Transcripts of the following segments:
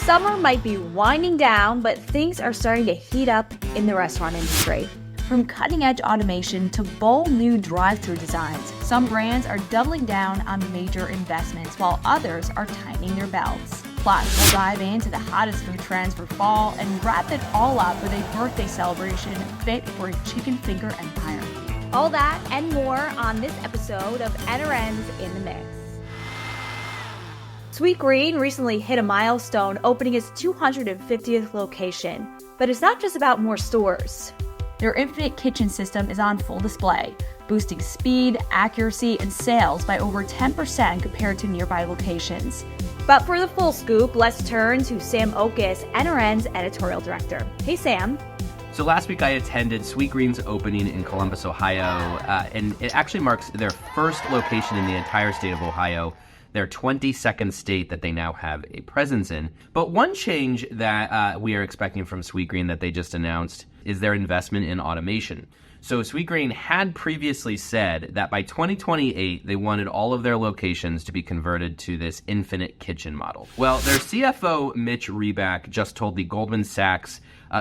Summer might be winding down, but things are starting to heat up in the restaurant industry. From cutting-edge automation to bold new drive-thru designs, some brands are doubling down on major investments while others are tightening their belts. Plus, we'll dive into the hottest food trends for fall and wrap it all up with a birthday celebration fit for a chicken finger empire. All that and more on this episode of NRN's In the Mix. Sweetgreen recently hit a milestone, opening its 250th location. But it's not just about more stores. Their infinite kitchen system is on full display, boosting speed, accuracy, and sales by over 10% compared to nearby locations. But for the full scoop, let's turn to Sam Okus, NRN's editorial director. Hey, Sam. So last week I attended Sweetgreen's opening in Columbus, Ohio, and it actually marks their first location in the entire state of Ohio, their 22nd state that they now have a presence in. But one change that we are expecting from Sweetgreen that they just announced is their investment in automation. So Sweetgreen had previously said that by 2028, they wanted all of their locations to be converted to this infinite kitchen model. Well, their CFO, Mitch Reback, just told the Goldman Sachs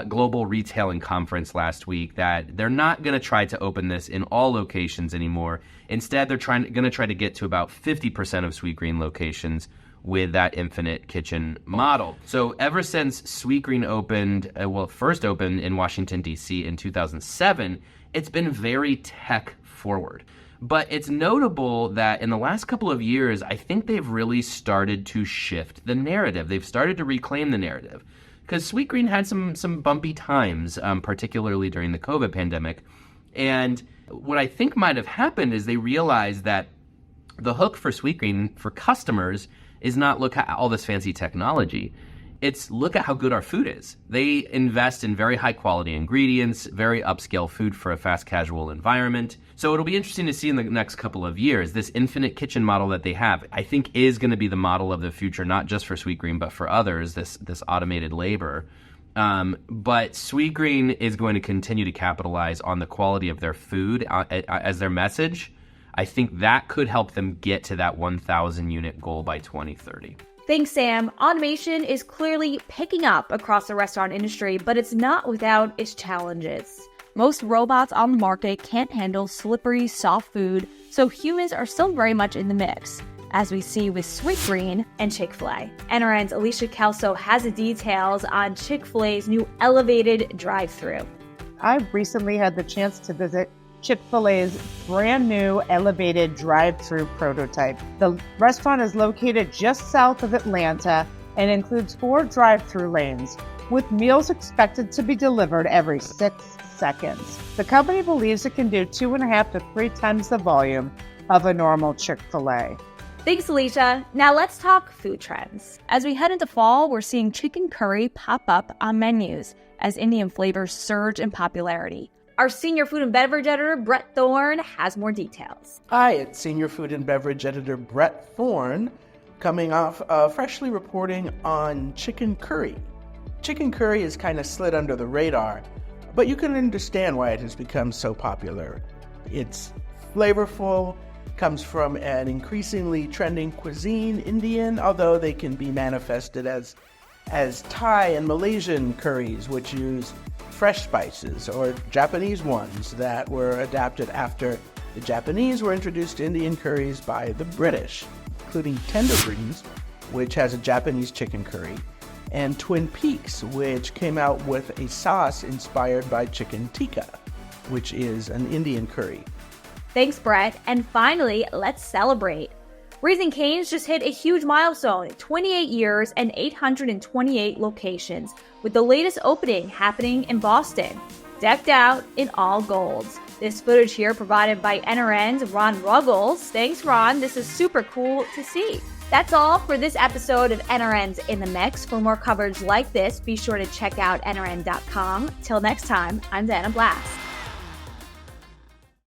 Global Retailing Conference last week that they're not going to try to open this in all locations anymore. Instead, they're going to try to get to about 50% of Sweetgreen locations with that infinite kitchen model. So ever since Sweetgreen first opened in Washington, D.C. in 2007, it's been very tech forward. But it's notable that in the last couple of years, I think they've really started to shift the narrative. They've started to reclaim the narrative. Because Sweetgreen had some bumpy times, particularly during the COVID pandemic. And what I think might have happened is they realized that the hook for Sweetgreen for customers is not look at all this fancy technology. It's look at how good our food is. They invest in very high quality ingredients, very upscale food for a fast casual environment. So it'll be interesting to see in the next couple of years, this infinite kitchen model that they have, I think is going to be the model of the future, not just for Sweetgreen, but for others, this automated labor. But Sweetgreen is going to continue to capitalize on the quality of their food as their message. I think that could help them get to that 1,000 unit goal by 2030. Thanks, Sam. Automation is clearly picking up across the restaurant industry, but it's not without its challenges. Most robots on the market can't handle slippery, soft food, so humans are still very much in the mix, as we see with Sweetgreen and Chick-fil-A. NRN's Alicia Kelso has the details on Chick-fil-A's new elevated drive-thru. I recently had the chance to visit Chick-fil-A's brand new elevated drive-thru prototype. The restaurant is located just south of Atlanta and includes 4 drive-thru lanes, with meals expected to be delivered every 6 seconds. The company believes it can do 2.5 to 3 times the volume of a normal Chick-fil-A. Thanks, Alicia. Now let's talk food trends. As we head into fall, we're seeing chicken curry pop up on menus as Indian flavors surge in popularity. Our senior food and beverage editor, Brett Thorne, has more details. Hi, it's senior food and beverage editor Brett Thorne, coming off freshly reporting on chicken curry. Chicken curry has kind of slid under the radar, but you can understand why it has become so popular. It's flavorful, comes from an increasingly trending cuisine, Indian, although they can be manifested as Thai and Malaysian curries, which use fresh spices, or Japanese ones that were adapted after the Japanese were introduced to Indian curries by the British, including Tender Greens, which has a Japanese chicken curry, and Twin Peaks, which came out with a sauce inspired by chicken tikka, which is an Indian curry. Thanks, Brett. And finally, let's celebrate. Raising Caine's just hit a huge milestone, 28 years and 828 locations, with the latest opening happening in Boston, decked out in all golds. This footage here provided by NRN's Ron Ruggles. Thanks, Ron. This is super cool to see. That's all for this episode of NRN's In the Mix. For more coverage like this, be sure to check out nrn.com. Till next time, I'm Dana Blast.